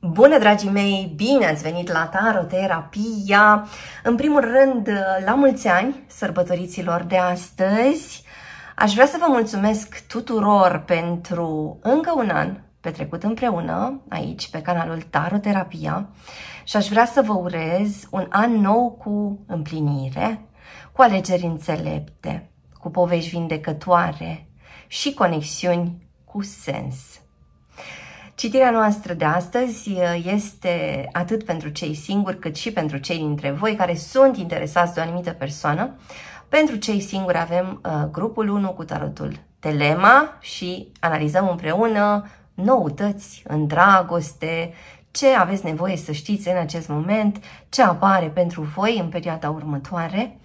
Bună, dragii mei! Bine ați venit la Taroterapia! În primul rând, la mulți ani sărbătoriților de astăzi! Aș vrea să vă mulțumesc tuturor pentru încă un an petrecut împreună aici pe canalul Taroterapia și aș vrea să vă urez un an nou cu împlinire, cu alegeri înțelepte, cu povești vindecătoare și conexiuni cu sens. Citirea noastră de astăzi este atât pentru cei singuri, cât și pentru cei dintre voi care sunt interesați de o anumită persoană. Pentru cei singuri avem grupul 1 cu tarotul Telema și analizăm împreună noutăți în dragoste, ce aveți nevoie să știți în acest moment, ce apare pentru voi în perioada următoare.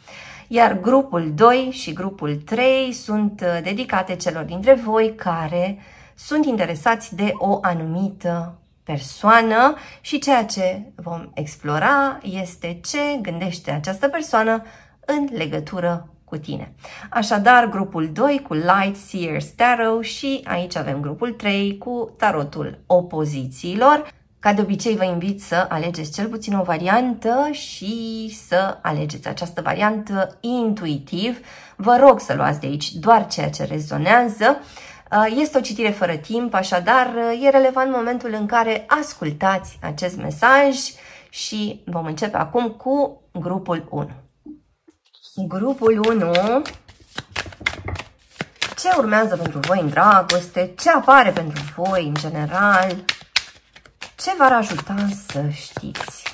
Iar grupul 2 și grupul 3 sunt dedicate celor dintre voi care sunt interesați de o anumită persoană și ceea ce vom explora este ce gândește această persoană în legătură cu tine. Așadar, grupul 2 cu Light Seers Tarot și aici avem grupul 3 cu tarotul opozițiilor. Ca de obicei, vă invit să alegeți cel puțin o variantă și să alegeți această variantă intuitiv. Vă rog să luați de aici doar ceea ce rezonează. Este o citire fără timp, așadar e relevant momentul în care ascultați acest mesaj și vom începe acum cu grupul 1. Grupul 1. Ce urmează pentru voi în dragoste? Ce apare pentru voi în general? Ce v-ar ajuta să știți?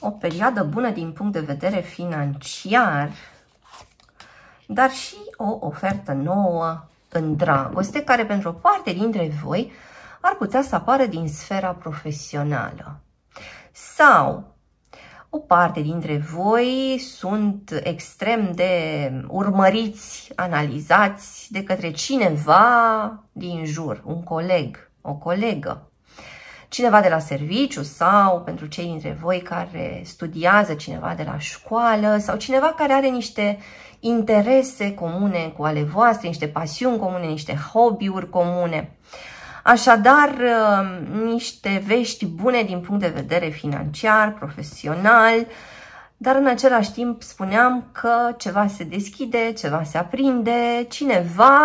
O perioadă bună din punct de vedere financiar, dar și o ofertă nouă în dragoste, care pentru o parte dintre voi ar putea să apară din sfera profesională. Sau o parte dintre voi sunt extrem de urmăriți, analizați de către cineva din jur, un coleg, o colegă. Cineva de la serviciu sau pentru cei dintre voi care studiază, cineva de la școală sau cineva care are niște interese comune cu ale voastre, niște pasiuni comune, niște hobby-uri comune. Așadar, niște vești bune din punct de vedere financiar, profesional, dar în același timp spuneam că ceva se deschide, ceva se aprinde, cineva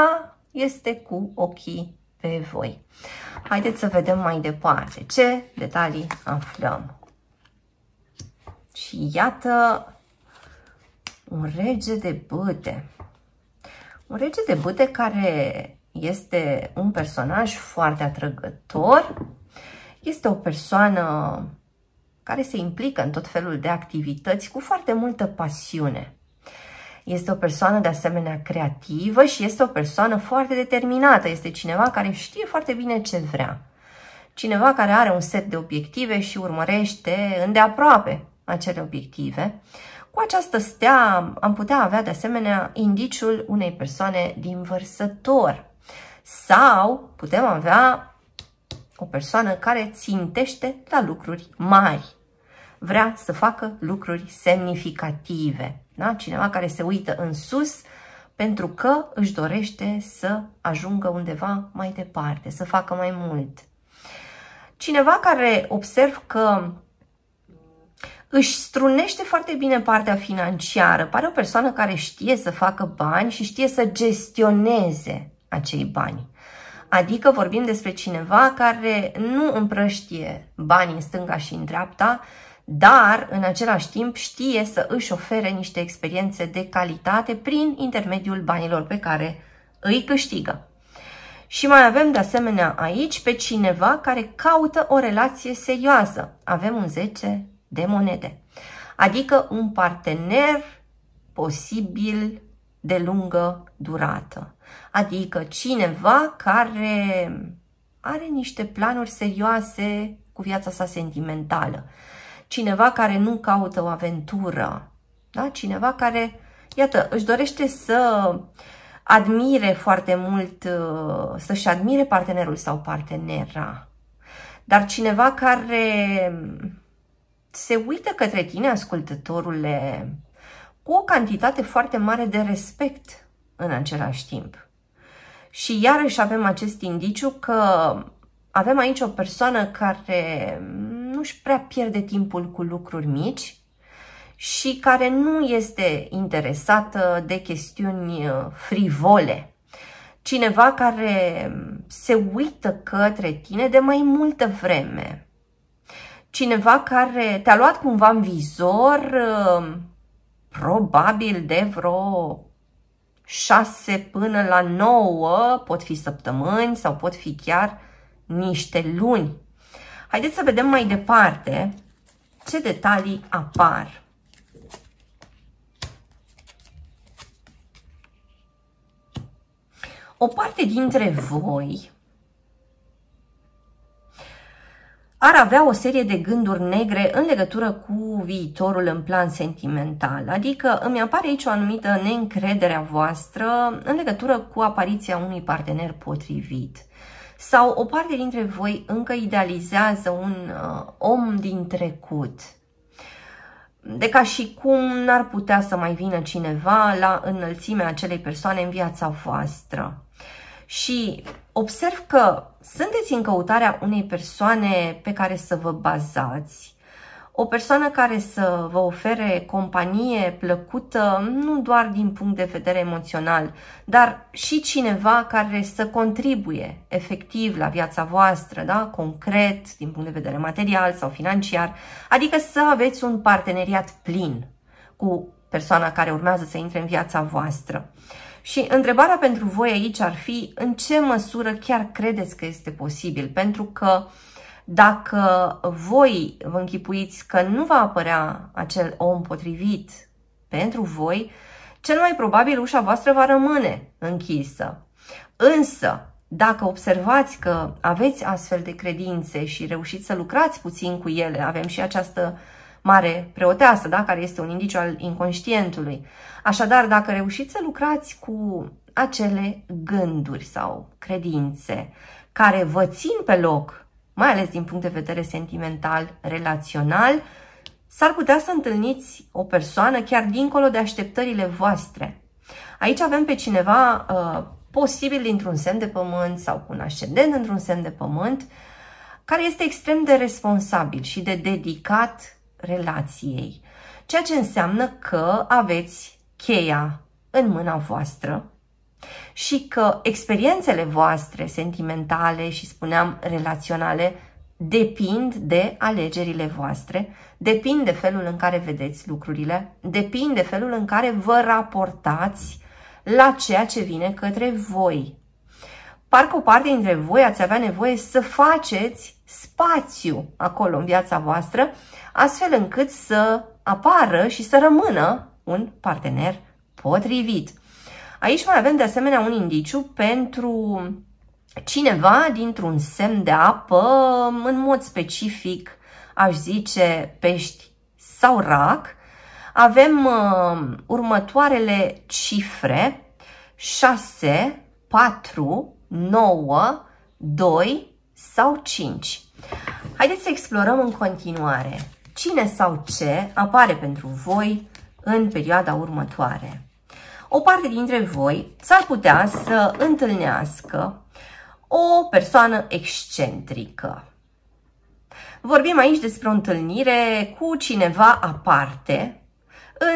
este cu ochii pe voi. Haideți să vedem mai departe ce detalii aflăm. Și iată un rege de bâte. Un rege de bâte care este un personaj foarte atrăgător. Este o persoană care se implică în tot felul de activități cu foarte multă pasiune. Este o persoană de asemenea creativă și este o persoană foarte determinată. Este cineva care știe foarte bine ce vrea. Cineva care are un set de obiective și urmărește îndeaproape acele obiective. Cu această stea am putea avea de asemenea indiciul unei persoane din vărsător. Sau putem avea o persoană care țintește la lucruri mari. Vrea să facă lucruri semnificative. Da? Cineva care se uită în sus pentru că își dorește să ajungă undeva mai departe, să facă mai mult. Cineva care observ că își strunește foarte bine partea financiară. Pare o persoană care știe să facă bani și știe să gestioneze acei bani. Adică vorbim despre cineva care nu împrăștie bani în stânga și în dreapta, dar în același timp știe să își ofere niște experiențe de calitate prin intermediul banilor pe care îi câștigă. Și mai avem de asemenea aici pe cineva care caută o relație serioasă. Avem un 10 de monede, adică un partener posibil de lungă durată. Adică cineva care are niște planuri serioase cu viața sa sentimentală. Cineva care nu caută o aventură, da? Cineva care, iată, își dorește să admire foarte mult, să-și admire partenerul sau partenera. Dar cineva care se uită către tine, ascultătorule, cu o cantitate foarte mare de respect în același timp. Și iarăși avem acest indiciu că avem aici o persoană care nu-și prea pierde timpul cu lucruri mici și care nu este interesată de chestiuni frivole. Cineva care se uită către tine de mai multă vreme. Cineva care te-a luat cumva în vizor, probabil de vreo 6 până la 9, pot fi săptămâni sau pot fi chiar niște luni. Haideți să vedem mai departe ce detalii apar. O parte dintre voi ar avea o serie de gânduri negre în legătură cu viitorul în plan sentimental. Adică îmi apare aici o anumită neîncredere a voastră în legătură cu apariția unui partener potrivit. Sau o parte dintre voi încă idealizează un om din trecut. De ca și cum n-ar putea să mai vină cineva la înălțimea acelei persoane în viața voastră. Și observ că sunteți în căutarea unei persoane pe care să vă bazați, o persoană care să vă ofere companie plăcută, nu doar din punct de vedere emoțional, dar și cineva care să contribuie efectiv la viața voastră, da? Concret, din punct de vedere material sau financiar, adică să aveți un parteneriat plin cu persoana care urmează să intre în viața voastră. Și întrebarea pentru voi aici ar fi în ce măsură chiar credeți că este posibil, pentru că dacă voi vă închipuiți că nu va apărea acel om potrivit pentru voi, cel mai probabil ușa voastră va rămâne închisă. Însă, dacă observați că aveți astfel de credințe și reușiți să lucrați puțin cu ele, avem și această mare preoteasă, da? Care este un indiciu al inconștientului. Așadar, dacă reușiți să lucrați cu acele gânduri sau credințe care vă țin pe loc, mai ales din punct de vedere sentimental, relațional, s-ar putea să întâlniți o persoană chiar dincolo de așteptările voastre. Aici avem pe cineva posibil dintr-un semn de pământ sau cu un ascendent într-un semn de pământ, care este extrem de responsabil și de dedicat relației. Ceea ce înseamnă că aveți cheia în mâna voastră și că experiențele voastre sentimentale și, spuneam, relaționale depind de alegerile voastre, depind de felul în care vedeți lucrurile, depind de felul în care vă raportați la ceea ce vine către voi. Parcă o parte dintre voi ați avea nevoie să faceți spațiu acolo în viața voastră, astfel încât să apară și să rămână un partener potrivit. Aici mai avem de asemenea un indiciu pentru cineva dintr-un semn de apă, în mod specific, aș zice pești sau rac. Avem următoarele cifre: 6, 4, 9, 2 sau 5. Haideți să explorăm în continuare cine sau ce apare pentru voi în perioada următoare. O parte dintre voi s-ar putea să întâlnească o persoană excentrică. Vorbim aici despre o întâlnire cu cineva aparte,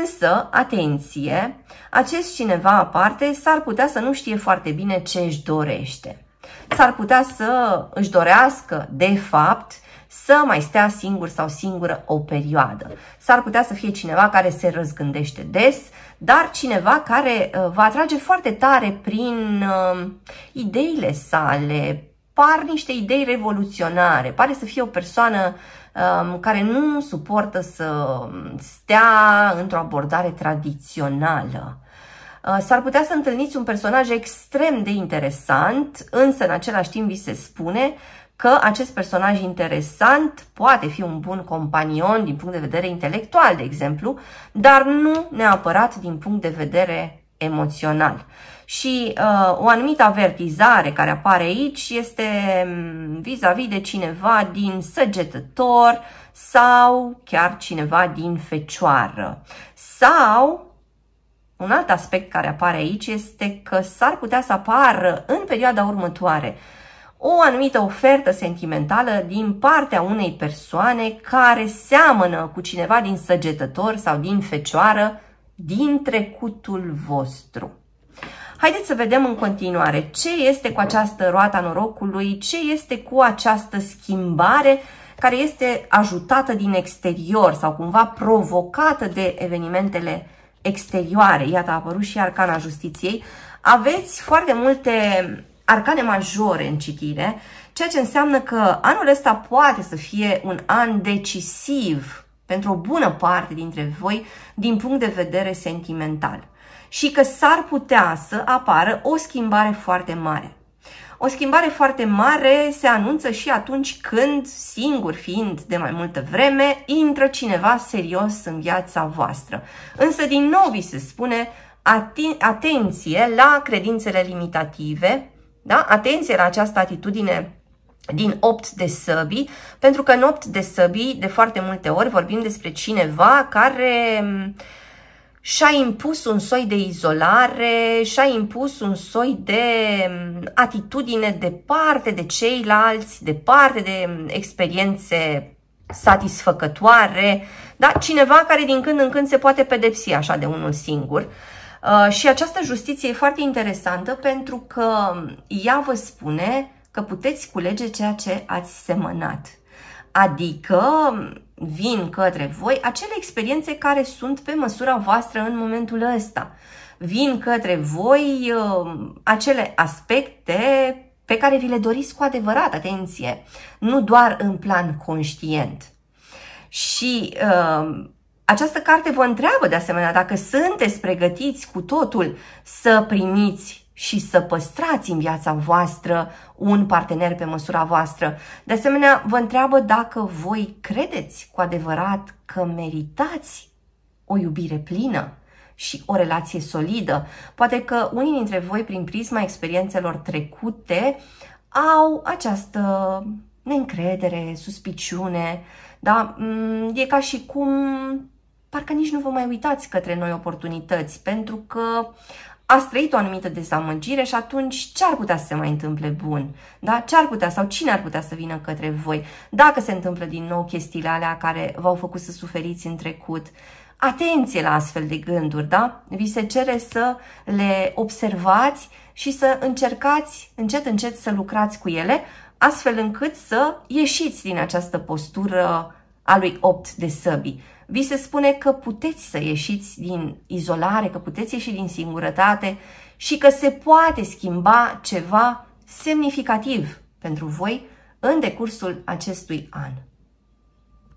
însă, atenție, acest cineva aparte s-ar putea să nu știe foarte bine ce își dorește. S-ar putea să își dorească, de fapt, să mai stea singur sau singură o perioadă. S-ar putea să fie cineva care se răzgândește des, dar cineva care va atrage foarte tare prin ideile sale. Par niște idei revoluționare, pare să fie o persoană care nu suportă să stea într-o abordare tradițională. S-ar putea să întâlniți un personaj extrem de interesant, însă în același timp vi se spune că acest personaj interesant poate fi un bun companion din punct de vedere intelectual, de exemplu, dar nu neapărat din punct de vedere emoțional. Și o anumită avertizare care apare aici este vis-a-vis de cineva din Săgetător sau chiar cineva din Fecioară. Sau Un alt aspect care apare aici este că s-ar putea să apară în perioada următoare o anumită ofertă sentimentală din partea unei persoane care seamănă cu cineva din Săgetător sau din Fecioară, din trecutul vostru. Haideți să vedem în continuare ce este cu această roată a norocului, ce este cu această schimbare care este ajutată din exterior sau cumva provocată de evenimentele exterioare. Iată, a apărut și arcana justiției. Aveți foarte multe arcane majore în citire, ceea ce înseamnă că anul ăsta poate să fie un an decisiv pentru o bună parte dintre voi din punct de vedere sentimental și că s-ar putea să apară o schimbare foarte mare. O schimbare foarte mare se anunță și atunci când, singur fiind de mai multă vreme, intră cineva serios în viața voastră. Însă, din nou, vi se spune atenție la credințele limitative, da? Atenție la această atitudine din 8 de săbii, pentru că în 8 de săbii, de foarte multe ori, vorbim despre cineva care și-a impus un soi de izolare, și-a impus un soi de atitudine departe de ceilalți, departe de experiențe satisfăcătoare, da? Cineva care din când în când se poate pedepsi așa de unul singur. Și această justiție e foarte interesantă pentru că ea vă spune că puteți culege ceea ce ați semănat. Adică vin către voi acele experiențe care sunt pe măsura voastră în momentul ăsta. Vin către voi acele aspecte pe care vi le doriți cu adevărat, atenție, nu doar în plan conștient. Și această carte vă întreabă de asemenea dacă sunteți pregătiți cu totul să primiți și să păstrați în viața voastră un partener pe măsura voastră. De asemenea, vă întreabă dacă voi credeți cu adevărat că meritați o iubire plină și o relație solidă. Poate că unii dintre voi, prin prisma experiențelor trecute, au această neîncredere, suspiciune, da? E ca și cum parcă nici nu vă mai uitați către noi oportunități, pentru că ați trăit o anumită dezamăgire și atunci ce ar putea să se mai întâmple bun? Da? Ce ar putea sau cine ar putea să vină către voi? Dacă se întâmplă din nou chestiile alea care v-au făcut să suferiți în trecut, atenție la astfel de gânduri, da? Vi se cere să le observați și să încercați încet, încet să lucrați cu ele, astfel încât să ieșiți din această postură a lui 8 de săbii. Vi se spune că puteți să ieșiți din izolare, că puteți ieși din singurătate și că se poate schimba ceva semnificativ pentru voi în decursul acestui an.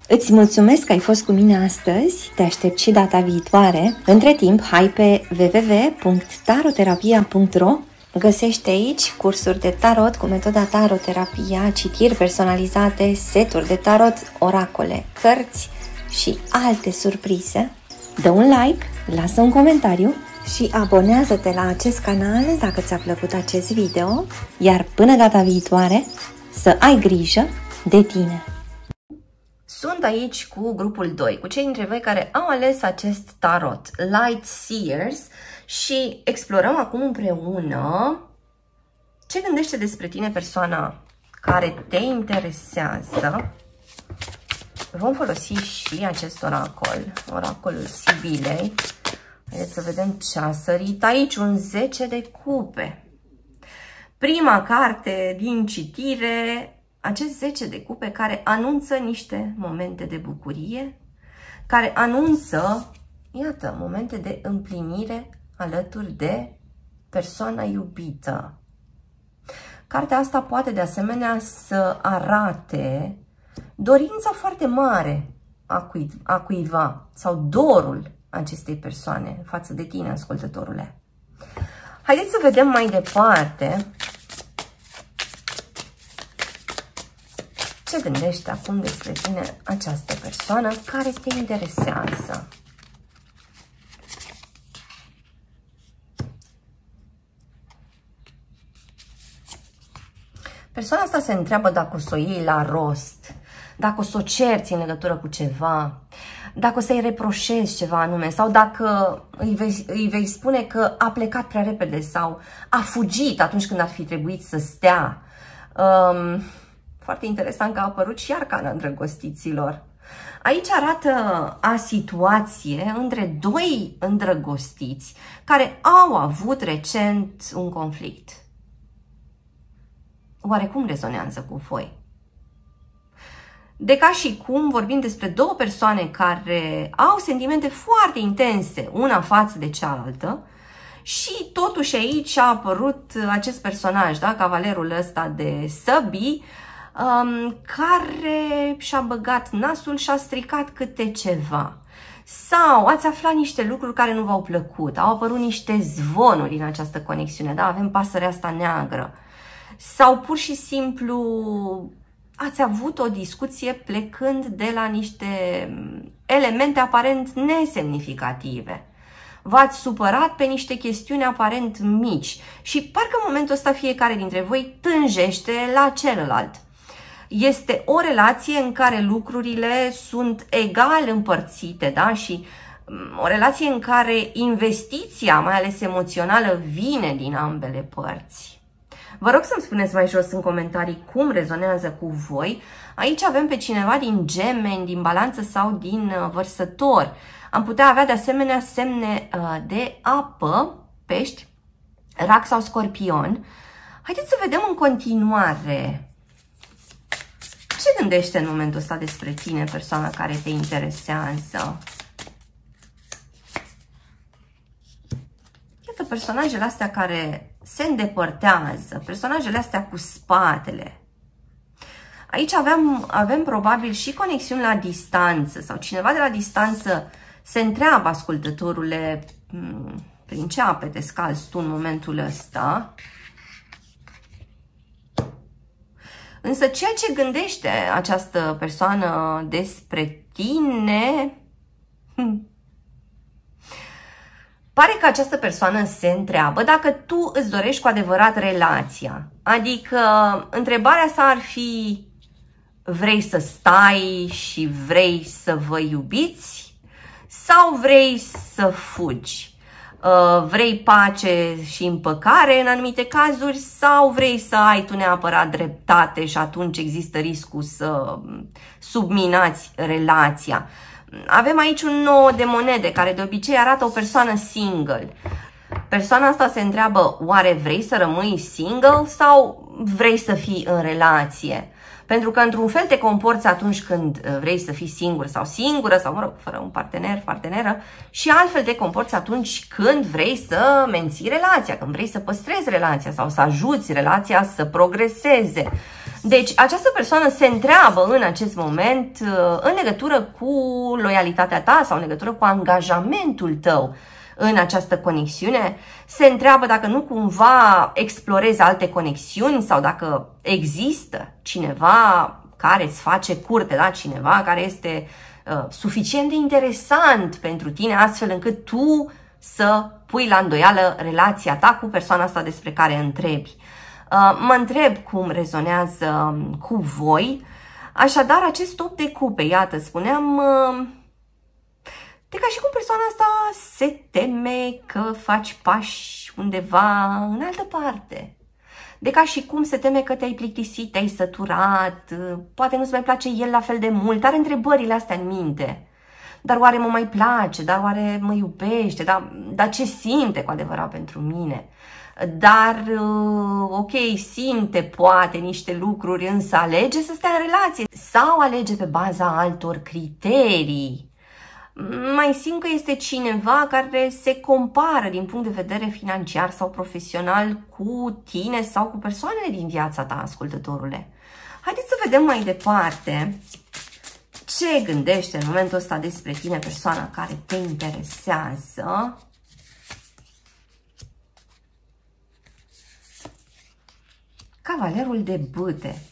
Îți mulțumesc că ai fost cu mine astăzi, te aștept și data viitoare. Între timp, hai pe www.taroterapia.ro. Găsește aici cursuri de tarot cu metoda taroterapia, citiri personalizate, seturi de tarot, oracole, cărți și alte surprize. Dă un like, lasă un comentariu și abonează-te la acest canal dacă ți-a plăcut acest video, iar până data viitoare să ai grijă de tine. Sunt aici cu grupul 2, cu cei dintre voi care au ales acest tarot, Light Seers, și explorăm acum împreună ce gândește despre tine persoana care te interesează. Vom folosi și acest oracol, oracolul Sibilei. Haideți să vedem ce a sărit aici, un 10 de cupe. Prima carte din citire, acest 10 de cupe care anunță niște momente de bucurie, care anunță, iată, momente de împlinire alături de persoana iubită. Cartea asta poate de asemenea să arate dorința foarte mare a cuiva sau dorul acestei persoane față de tine, ascultătorule. Haideți să vedem mai departe ce gândește acum despre tine această persoană care te interesează. Persoana asta se întreabă dacă o să o iei la rost, dacă o să o cerți în legătură cu ceva, dacă o să-i reproșezi ceva anume sau dacă îi vei spune că a plecat prea repede sau a fugit atunci când ar fi trebuit să stea. Foarte interesant că a apărut și arcana îndrăgostiților. Aici arată a situație între doi îndrăgostiți care au avut recent un conflict. Oarecum rezonează cu voi? De ca și cum vorbim despre două persoane care au sentimente foarte intense una față de cealaltă și totuși aici a apărut acest personaj, da? Cavalerul ăsta de săbii, care și-a băgat nasul și a stricat câte ceva. Sau ați aflat niște lucruri care nu v-au plăcut, au apărut niște zvonuri în această conexiune, da? Avem pasărea asta neagră. Sau pur și simplu ați avut o discuție plecând de la niște elemente aparent nesemnificative. V-ați supărat pe niște chestiuni aparent mici și parcă în momentul ăsta fiecare dintre voi tânjește la celălalt. Este o relație în care lucrurile sunt egal împărțite, da? Și o relație în care investiția, mai ales emoțională, vine din ambele părți. Vă rog să-mi spuneți mai jos în comentarii cum rezonează cu voi. Aici avem pe cineva din Gemeni, din Balanță sau din Vărsător. Am putea avea de asemenea semne de apă, pești, Rac sau Scorpion. Haideți să vedem în continuare ce gândește în momentul ăsta despre tine persoana care te interesează. Iată personajele astea care se îndepărtează, personajele astea cu spatele. Aici avem probabil și conexiuni la distanță sau cineva de la distanță se întreabă, ascultătorule, prin ce ape te scalzi tu în momentul ăsta? Însă ceea ce gândește această persoană despre tine, pare că această persoană se întreabă dacă tu îți dorești cu adevărat relația. Adică întrebarea sa ar fi: vrei să stai și vrei să vă iubiți sau vrei să fugi? Vrei pace și împăcare în anumite cazuri sau vrei să ai tu neapărat dreptate și atunci există riscul să subminați relația? Avem aici un 9 de monede care de obicei arată o persoană single. Persoana asta se întreabă: oare vrei să rămâi single sau vrei să fii în relație? Pentru că într-un fel te comporți atunci când vrei să fii singur sau singură sau, mă rog, fără un partener, parteneră, și altfel te comporți atunci când vrei să menții relația, când vrei să păstrezi relația sau să ajuți relația să progreseze. Deci această persoană se întreabă în acest moment în legătură cu loialitatea ta sau în legătură cu angajamentul tău în această conexiune. Se întreabă dacă nu cumva explorezi alte conexiuni sau dacă există cineva care îți face curte, da? Cineva care este suficient de interesant pentru tine astfel încât tu să pui la îndoială relația ta cu persoana asta despre care întrebi. Mă întreb cum rezonează cu voi. Așadar, acest 8 de cupe, iată, spuneam, de ca și cum persoana asta se teme că faci pași undeva în altă parte. De ca și cum se teme că te-ai plictisit, te-ai săturat, poate nu-ți mai place el la fel de mult, are întrebările astea în minte. Dar oare mă mai place? Dar oare mă iubește? Dar ce simte cu adevărat pentru mine? Dar, ok, simte poate niște lucruri, însă alege să stea în relație sau alege pe baza altor criterii. Mai simt că este cineva care se compară din punct de vedere financiar sau profesional cu tine sau cu persoanele din viața ta, ascultătorule. Haideți să vedem mai departe ce gândește în momentul ăsta despre tine persoana care te interesează. Cavalerul de bâte.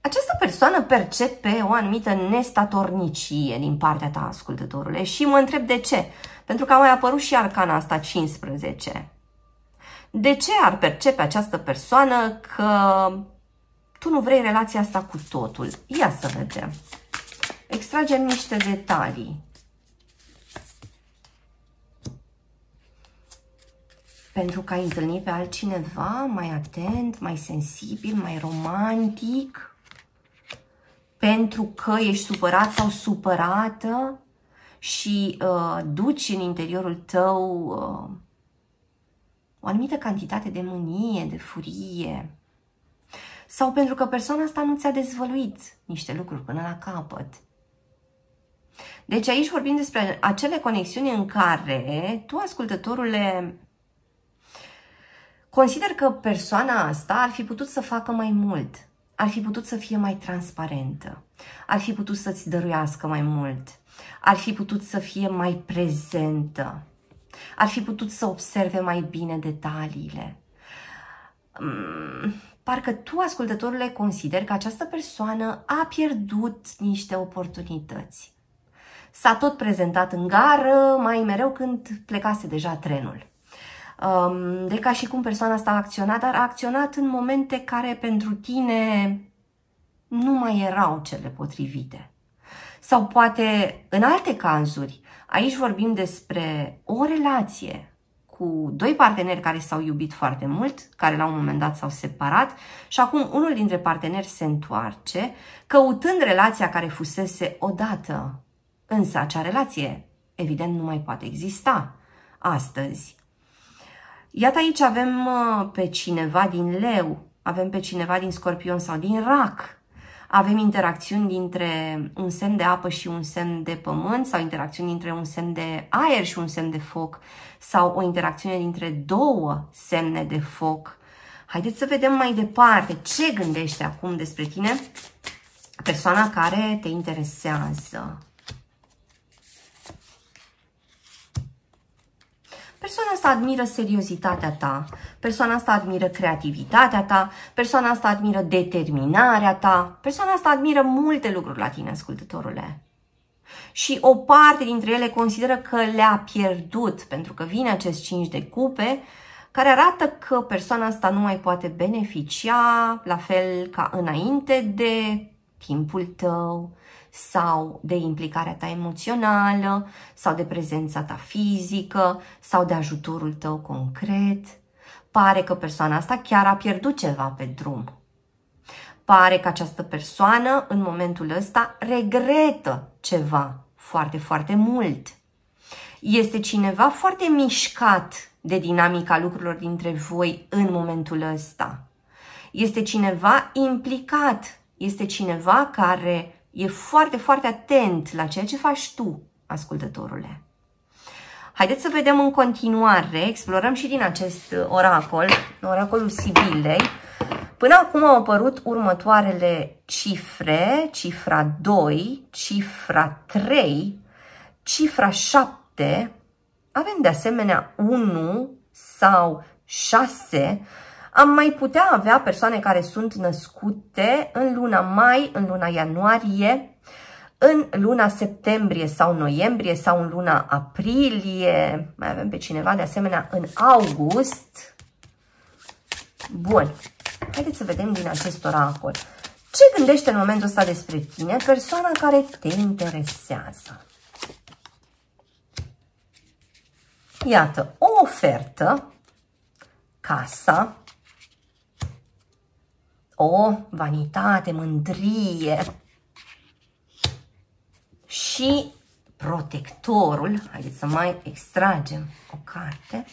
Această persoană percepe o anumită nestatornicie din partea ta, ascultătorule, și mă întreb de ce. Pentru că a mai apărut și arcana asta 15. De ce ar percepe această persoană că tu nu vrei relația asta cu totul? Ia să vedem. Extragem niște detalii. Pentru că ai întâlnit pe altcineva mai atent, mai sensibil, mai romantic. Pentru că ești supărat sau supărată și duci în interiorul tău o anumită cantitate de mânie, de furie. Sau pentru că persoana asta nu ți-a dezvăluit niște lucruri până la capăt. Deci aici vorbim despre acele conexiuni în care tu, ascultătorule, consider că persoana asta ar fi putut să facă mai mult, ar fi putut să fie mai transparentă, ar fi putut să-ți dăruiască mai mult, ar fi putut să fie mai prezentă, ar fi putut să observe mai bine detaliile. Parcă tu, ascultătorule, consideri că această persoană a pierdut niște oportunități. S-a tot prezentat în gară, mai mereu când plecase deja trenul. De ca și cum persoana asta a acționat, dar a acționat în momente care pentru tine nu mai erau cele potrivite. Sau poate în alte cazuri, aici vorbim despre o relație cu doi parteneri care s-au iubit foarte mult, care la un moment dat s-au separat și acum unul dintre parteneri se întoarce, căutând relația care fusese odată. Însă acea relație, evident, nu mai poate exista astăzi. Iată, aici avem pe cineva din Leu, avem pe cineva din Scorpion sau din Rac. Avem interacțiuni dintre un semn de apă și un semn de pământ sau interacțiuni dintre un semn de aer și un semn de foc sau o interacțiune dintre două semne de foc. Haideți să vedem mai departe ce gândește acum despre tine persoana care te interesează. Persoana asta admiră seriozitatea ta, persoana asta admiră creativitatea ta, persoana asta admiră determinarea ta, persoana asta admiră multe lucruri la tine, ascultătorule. Și o parte dintre ele consideră că le-a pierdut, pentru că vine acest 5 de cupe, care arată că persoana asta nu mai poate beneficia, la fel ca înainte, de timpul tău, sau de implicarea ta emoțională, sau de prezența ta fizică, sau de ajutorul tău concret. Pare că persoana asta chiar a pierdut ceva pe drum. Pare că această persoană, în momentul ăsta, regretă ceva foarte, foarte mult. Este cineva foarte mișcat de dinamica lucrurilor dintre voi în momentul ăsta. Este cineva implicat, este cineva care e foarte, foarte atent la ceea ce faci tu, ascultătorule. Haideți să vedem în continuare, explorăm și din acest oracol, oracolul Sibilei. Până acum au apărut următoarele cifre, cifra 2, cifra 3, cifra 7, avem de asemenea 1 sau 6. Am mai putea avea persoane care sunt născute în luna mai, în luna ianuarie, în luna septembrie sau noiembrie sau în luna aprilie. Mai avem pe cineva de asemenea în august. Bun, haideți să vedem din acest oracol. Ce gândește în momentul ăsta despre tine persoana care te interesează? Iată, o ofertă, casa, o vanitate, mândrie și protectorul. Haideți să mai extragem o carte.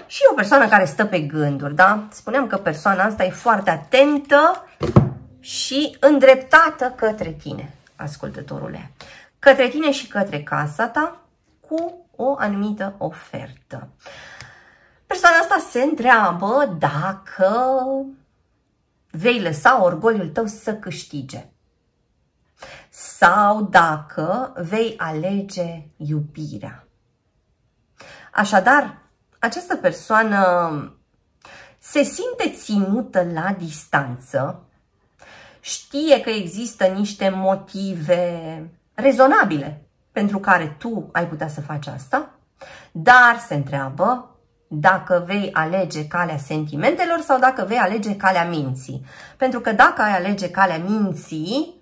Și o persoană care stă pe gânduri, da? Spuneam că persoana asta e foarte atentă și îndreptată către tine, ascultătorule. Către tine și către casa ta cu o anumită ofertă. Persoana asta se întreabă dacă vei lăsa orgoliul tău să câștige sau dacă vei alege iubirea. Așadar, această persoană se simte ținută la distanță, știe că există niște motive rezonabile pentru care tu ai putea să faci asta, dar se întreabă dacă vei alege calea sentimentelor sau dacă vei alege calea minții. Pentru că dacă ai alege calea minții,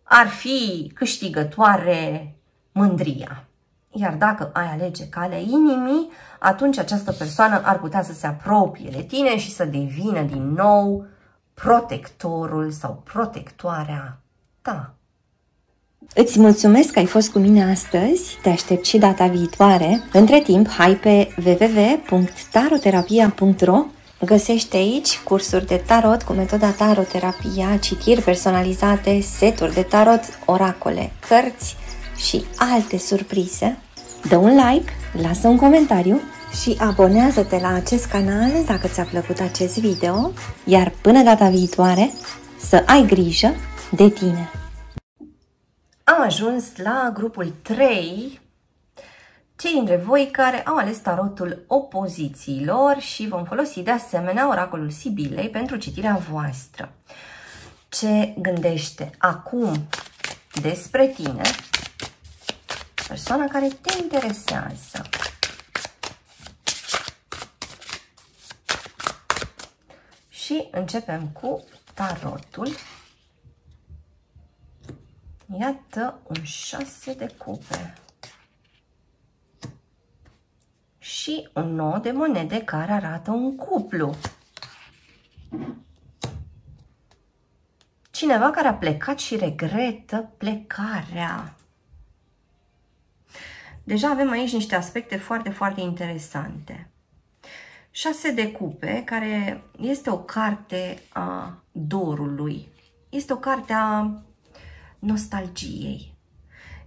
ar fi câștigătoare mândria. Iar dacă ai alege calea inimii, atunci această persoană ar putea să se apropie de tine și să devină din nou protectorul sau protectoarea ta. Îți mulțumesc că ai fost cu mine astăzi, te aștept și data viitoare. Între timp, hai pe www.taroterapia.ro. Găsești aici cursuri de tarot cu metoda taroterapia, citiri personalizate, seturi de tarot, oracole, cărți și alte surprize. Dă un like, lasă un comentariu și abonează-te la acest canal dacă ți-a plăcut acest video, iar până data viitoare să ai grijă de tine! Am ajuns la grupul 3, cei dintre voi care au ales tarotul opozițiilor și vom folosi de asemenea oracolul Sibilei pentru citirea voastră. Ce gândește acum despre tine persoana care te interesează? Și începem cu tarotul. Iată un 6 de cupe și un 9 de monede care arată un cuplu. Cineva care a plecat și regretă plecarea. Deja avem aici niște aspecte foarte, foarte interesante. 6 de cupe, care este o carte a dorului. Este o carte a nostalgiei.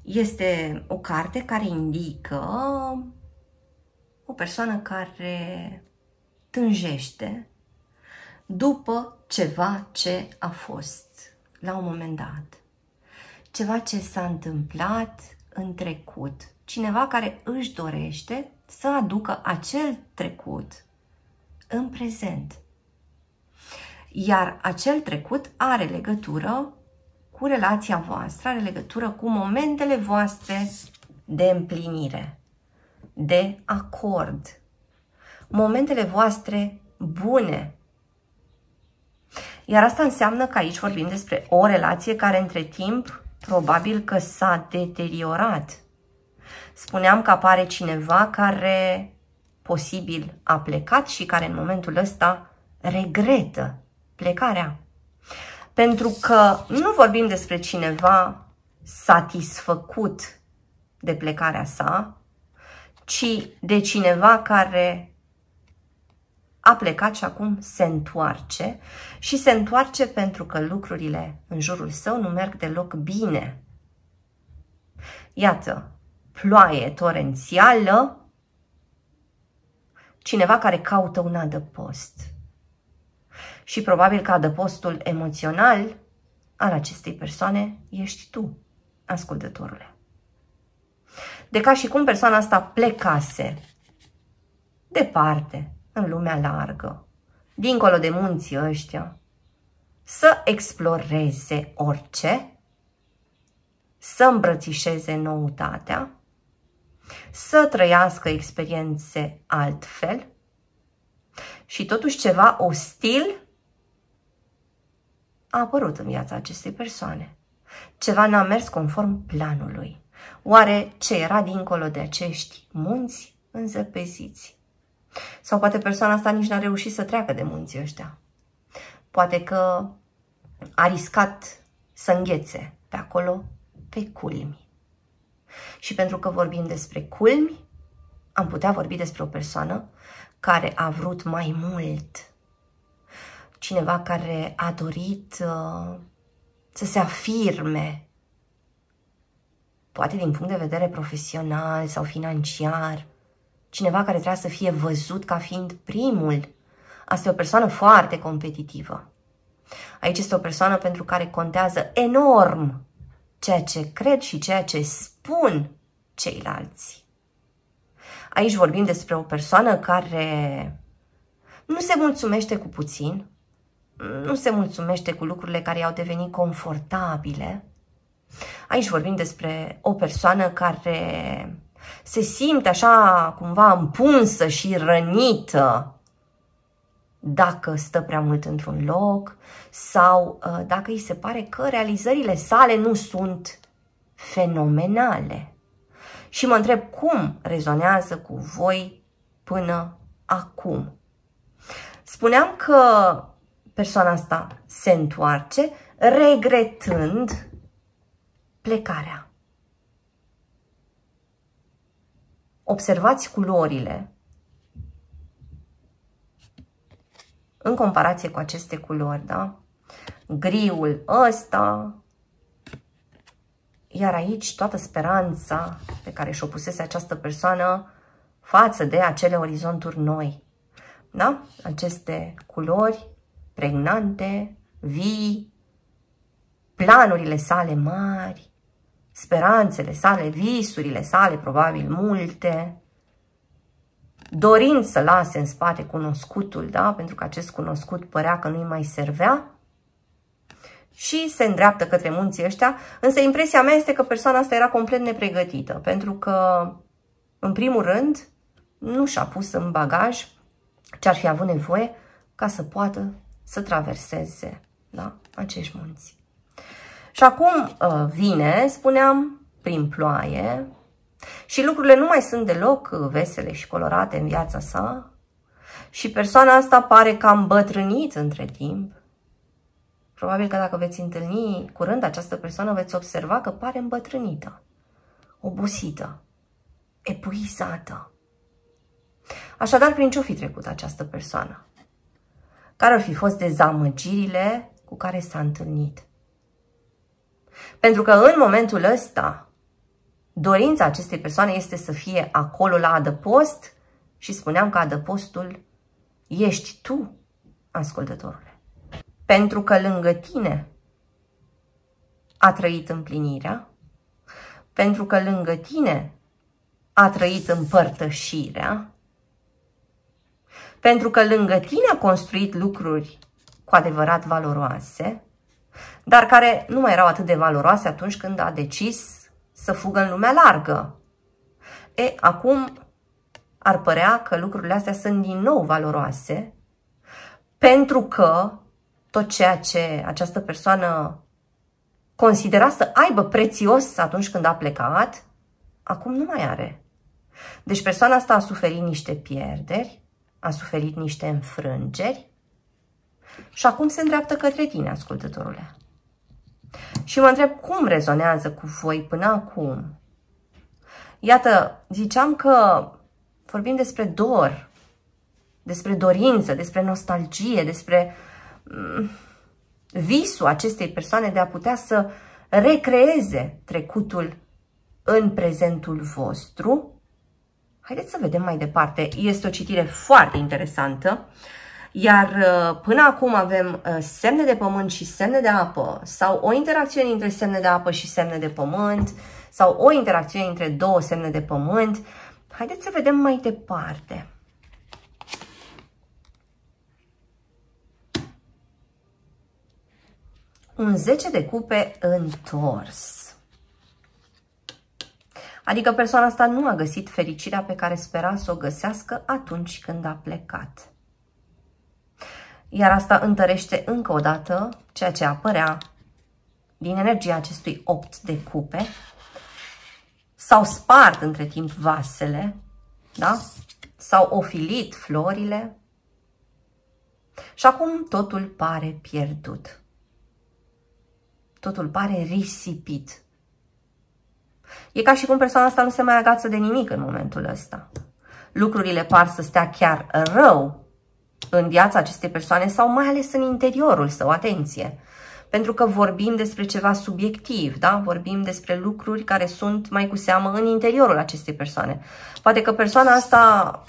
Este o carte care indică o persoană care tânjește după ceva ce a fost la un moment dat. Ceva ce s-a întâmplat în trecut. Cineva care își dorește să aducă acel trecut în prezent. Iar acel trecut are legătură cu relația voastră, are legătură cu momentele voastre de împlinire, de acord, momentele voastre bune. Iar asta înseamnă că aici vorbim despre o relație care între timp probabil că s-a deteriorat. Spuneam că apare cineva care posibil a plecat și care în momentul ăsta regretă plecarea. Pentru că nu vorbim despre cineva satisfăcut de plecarea sa, ci de cineva care a plecat și acum se întoarce. Și se întoarce pentru că lucrurile în jurul său nu merg deloc bine. Iată, ploaie torențială, cineva care caută un adăpost. Și probabil că adăpostul emoțional al acestei persoane ești tu, ascultătorule. De ca și cum persoana asta plecase departe, în lumea largă, dincolo de munții ăștia, să exploreze orice, să îmbrățișeze noutatea, să trăiască experiențe altfel și totuși ceva ostil a apărut în viața acestei persoane. Ceva n-a mers conform planului. Oare ce era dincolo de acești munți înzăpeziți? Sau poate persoana asta nici n-a reușit să treacă de munții ăștia. Poate că a riscat să înghețe pe acolo, pe culmi. Și pentru că vorbim despre culmi, am putea vorbi despre o persoană care a vrut mai mult. Cineva care a dorit să se afirme, poate din punct de vedere profesional sau financiar. Cineva care trebuie să fie văzut ca fiind primul. Asta e o persoană foarte competitivă. Aici este o persoană pentru care contează enorm ceea ce cred și ceea ce spun ceilalți. Aici vorbim despre o persoană care nu se mulțumește cu puțin, nu se mulțumește cu lucrurile care i-au devenit confortabile. Aici vorbim despre o persoană care se simte așa cumva împunsă și rănită dacă stă prea mult într-un loc sau dacă îi se pare că realizările sale nu sunt fenomenale. Și mă întreb cum rezonează cu voi până acum. Spuneam că persoana asta se întoarce regretând plecarea. Observați culorile în comparație cu aceste culori, da? Griul ăsta, iar aici toată speranța pe care și-o pusese această persoană față de acele orizonturi noi. Da? Aceste culori pregnante, vii, planurile sale mari, speranțele sale, visurile sale probabil multe, dorind să lase în spate cunoscutul, da? Pentru că acest cunoscut părea că nu-i mai servea și se îndreaptă către munții ăștia, însă impresia mea este că persoana asta era complet nepregătită, pentru că, în primul rând, nu și-a pus în bagaj ce ar fi avut nevoie ca să poată să traverseze, da? Acești munți. Și acum vine, spuneam, prin ploaie și lucrurile nu mai sunt deloc vesele și colorate în viața sa și persoana asta pare că a îmbătrânit între timp. Probabil că dacă veți întâlni curând această persoană, veți observa că pare îmbătrânită, obosită, epuizată. Așadar, prin ce-o fi trecut această persoană? Care ar fi fost dezamăgirile cu care s-a întâlnit? Pentru că în momentul ăsta, dorința acestei persoane este să fie acolo la adăpost și spuneam că adăpostul ești tu, ascultătorule. Pentru că lângă tine a trăit împlinirea, pentru că lângă tine a trăit împărtășirea, pentru că lângă tine a construit lucruri cu adevărat valoroase, dar care nu mai erau atât de valoroase atunci când a decis să fugă în lumea largă. Acum ar părea că lucrurile astea sunt din nou valoroase, pentru că tot ceea ce această persoană considera să aibă prețios atunci când a plecat, acum nu mai are. Deci persoana asta a suferit niște pierderi, a suferit niște înfrângeri și acum se îndreaptă către tine, ascultătorule. Și mă întreb cum rezonează cu voi până acum. Iată, ziceam că vorbim despre dor, despre dorință, despre nostalgie, despre visul acestei persoane de a putea să recreeze trecutul în prezentul vostru. Haideți să vedem mai departe. Este o citire foarte interesantă. Iar până acum avem semne de pământ și semne de apă sau o interacțiune între semne de apă și semne de pământ sau o interacțiune între două semne de pământ. Haideți să vedem mai departe. Un 10 de cupe întors. Adică persoana asta nu a găsit fericirea pe care spera să o găsească atunci când a plecat. Iar asta întărește încă o dată ceea ce apărea din energia acestui 8 de cupe. S-au spart între timp vasele, da? S-au ofilit florile și acum totul pare pierdut. Totul pare risipit. E ca și cum persoana asta nu se mai agață de nimic în momentul ăsta. Lucrurile par să stea chiar rău în viața acestei persoane sau mai ales în interiorul său, atenție. Pentru că vorbim despre ceva subiectiv, da? Vorbim despre lucruri care sunt mai cu seamă în interiorul acestei persoane. Poate că persoana asta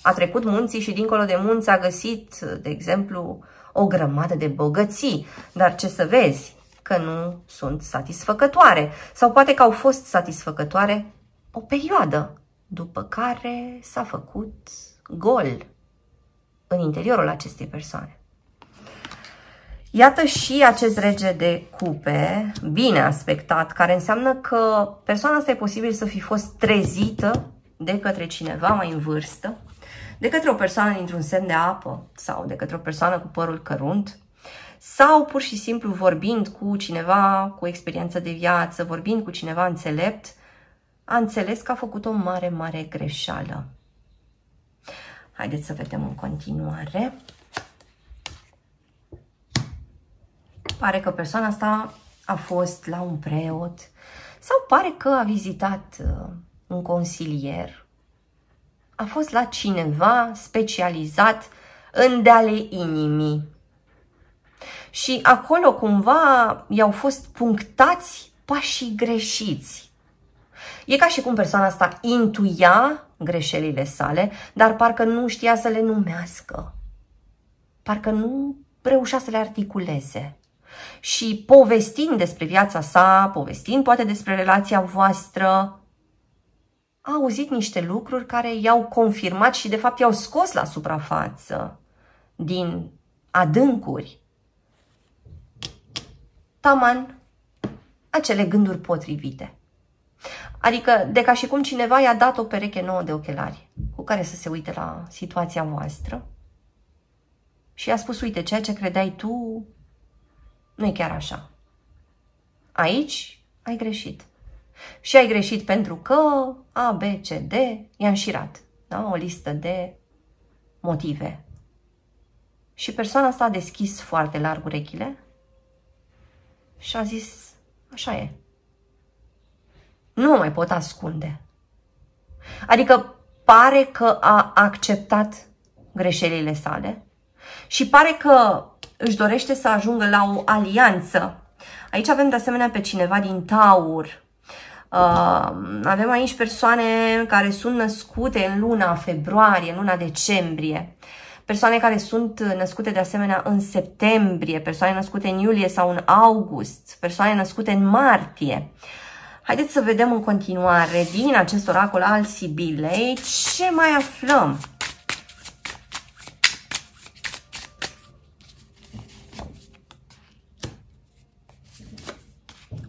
a trecut munții și dincolo de munți a găsit, de exemplu, o grămadă de bogății. Dar ce să vezi? Că nu sunt satisfăcătoare. Sau poate că au fost satisfăcătoare o perioadă, după care s-a făcut gol în interiorul acestei persoane. Iată și acest rege de cupe, bine aspectat, care înseamnă că persoana asta e posibil să fi fost trezită de către cineva mai în vârstă, de către o persoană dintr-un semn de apă sau de către o persoană cu părul cărunt, sau pur și simplu vorbind cu cineva cu experiență de viață, vorbind cu cineva înțelept, a înțeles că a făcut o mare, mare greșeală. Haideți să vedem în continuare. Pare că persoana asta a fost la un preot sau pare că a vizitat un consilier. A fost la cineva specializat în de-ale inimii. Și acolo cumva i-au fost punctați pașii greșiți. E ca și cum persoana asta intuia greșelile sale, dar parcă nu știa să le numească. Parcă nu reușea să le articuleze. Și povestind despre viața sa, povestind poate despre relația voastră, a auzit niște lucruri care i-au confirmat și de fapt i-au scos la suprafață din adâncuri taman acele gânduri potrivite. Adică de ca și cum cineva i-a dat o pereche nouă de ochelari cu care să se uite la situația voastră și i-a spus, uite, ceea ce credeai tu nu e chiar așa. Aici ai greșit. Și ai greșit pentru că A, B, C, D i-a înșirat. Da? O listă de motive. Și persoana asta a deschis foarte larg urechile și a zis, așa e. Nu mă mai pot ascunde. Adică pare că a acceptat greșelile sale și pare că își dorește să ajungă la o alianță. Aici avem de asemenea pe cineva din Taur. Avem aici persoane care sunt născute în luna februarie, în luna decembrie. Persoane care sunt născute de asemenea în septembrie, persoane născute în iulie sau în august, persoane născute în martie. Haideți să vedem în continuare din acest oracol al Sibilei ce mai aflăm.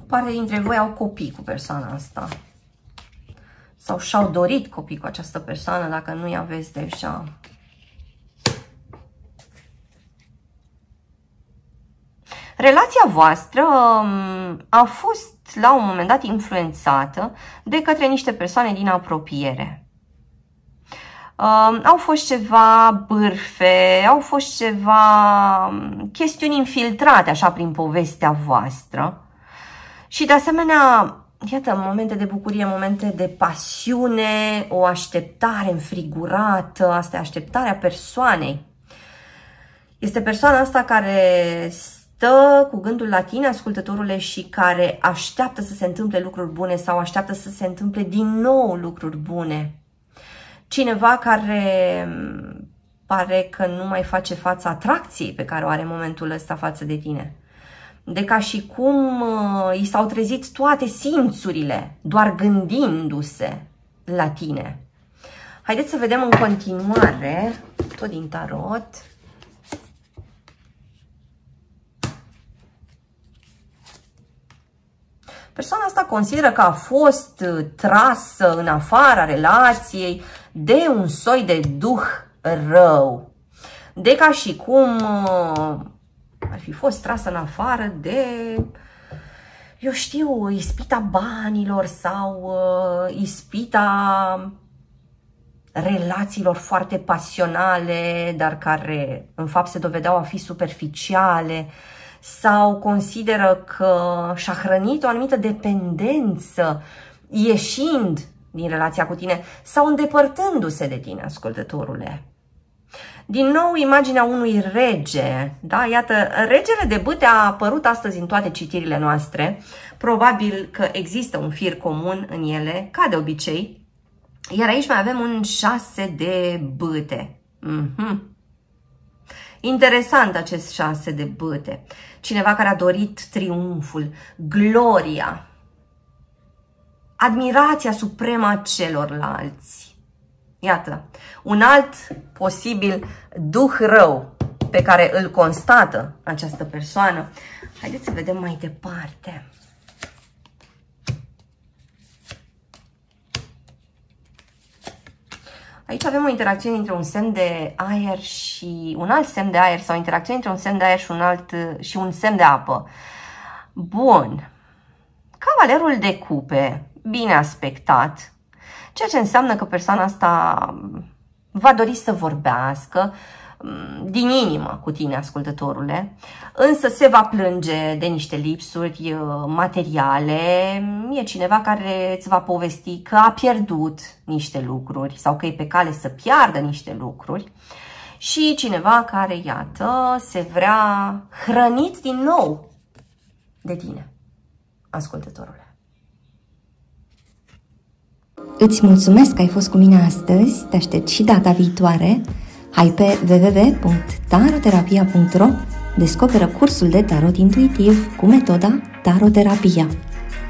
O parte dintre voi au copii cu persoana asta. Sau și-au dorit copii cu această persoană, dacă nu-i aveți deja. Relația voastră a fost la un moment dat influențată de către niște persoane din apropiere. Au fost ceva bârfe, au fost ceva chestiuni infiltrate așa prin povestea voastră. Și de asemenea, iată, momente de bucurie, momente de pasiune, o așteptare înfrigurată, asta e așteptarea persoanei. Este persoana asta care stă cu gândul la tine, ascultătorule, și care așteaptă să se întâmple lucruri bune sau așteaptă să se întâmple din nou lucruri bune. Cineva care pare că nu mai face față atracției pe care o are în momentul ăsta față de tine. De ca și cum i s-au trezit toate simțurile, doar gândindu-se la tine. Haideți să vedem în continuare, tot din tarot. Persoana asta consideră că a fost trasă în afara relației de un soi de duh rău. De ca și cum ar fi fost trasă în afară de, eu știu, ispita banilor sau ispita relațiilor foarte pasionale, dar care în fapt se dovedeau a fi superficiale, sau consideră că și-a hrănit o anumită dependență ieșind din relația cu tine sau îndepărtându-se de tine, ascultătorule. Din nou, imaginea unui rege, da? Iată, regele de bâte a apărut astăzi în toate citirile noastre. Probabil că există un fir comun în ele, ca de obicei. Iar aici mai avem un 6 de bâte. Interesant acest 6 de bâte. Cineva care a dorit triumful, gloria, admirația supremă a celorlalți. Iată, un alt posibil duh rău pe care îl constată această persoană. Haideți să vedem mai departe. Aici avem o interacțiune între un semn de aer și un alt semn de aer sau interacțiune între un semn de aer și un semn de apă. Bun. Cavalerul de cupe, bine aspectat, ceea ce înseamnă că persoana asta va dori să vorbească din inimă cu tine, ascultătorule, însă se va plânge de niște lipsuri materiale. E cineva care îți va povesti că a pierdut niște lucruri sau că e pe cale să piardă niște lucruri și cineva care, iată, se vrea hrănit din nou de tine, ascultătorule. Îți mulțumesc că ai fost cu mine astăzi, te aștept și data viitoare. Hai pe www.taroterapia.ro, descoperă cursul de tarot intuitiv cu metoda Taroterapia.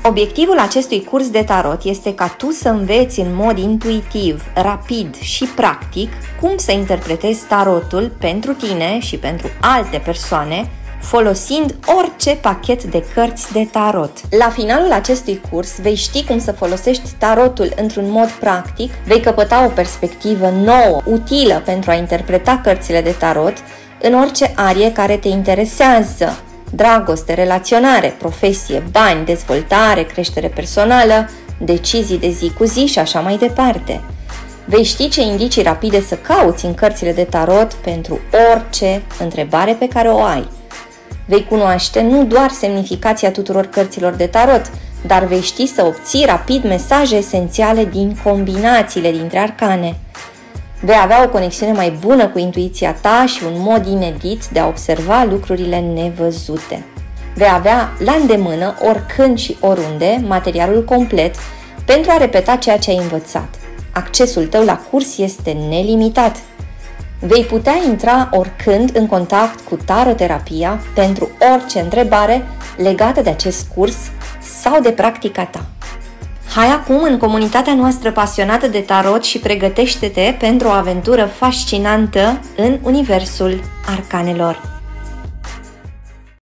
Obiectivul acestui curs de tarot este ca tu să înveți în mod intuitiv, rapid și practic cum să interpretezi tarotul pentru tine și pentru alte persoane, folosind orice pachet de cărți de tarot. La finalul acestui curs vei ști cum să folosești tarotul într-un mod practic, vei căpăta o perspectivă nouă, utilă pentru a interpreta cărțile de tarot în orice arie care te interesează: dragoste, relaționare, profesie, bani, dezvoltare, creștere personală, decizii de zi cu zi și așa mai departe. Vei ști ce indicii rapide să cauți în cărțile de tarot pentru orice întrebare pe care o ai. Vei cunoaște nu doar semnificația tuturor cărților de tarot, dar vei ști să obții rapid mesaje esențiale din combinațiile dintre arcane. Vei avea o conexiune mai bună cu intuiția ta și un mod inedit de a observa lucrurile nevăzute. Vei avea la îndemână, oricând și oriunde, materialul complet pentru a repeta ceea ce ai învățat. Accesul tău la curs este nelimitat. Vei putea intra oricând în contact cu Taroterapia pentru orice întrebare legată de acest curs sau de practica ta. Hai acum în comunitatea noastră pasionată de tarot și pregătește-te pentru o aventură fascinantă în universul arcanelor.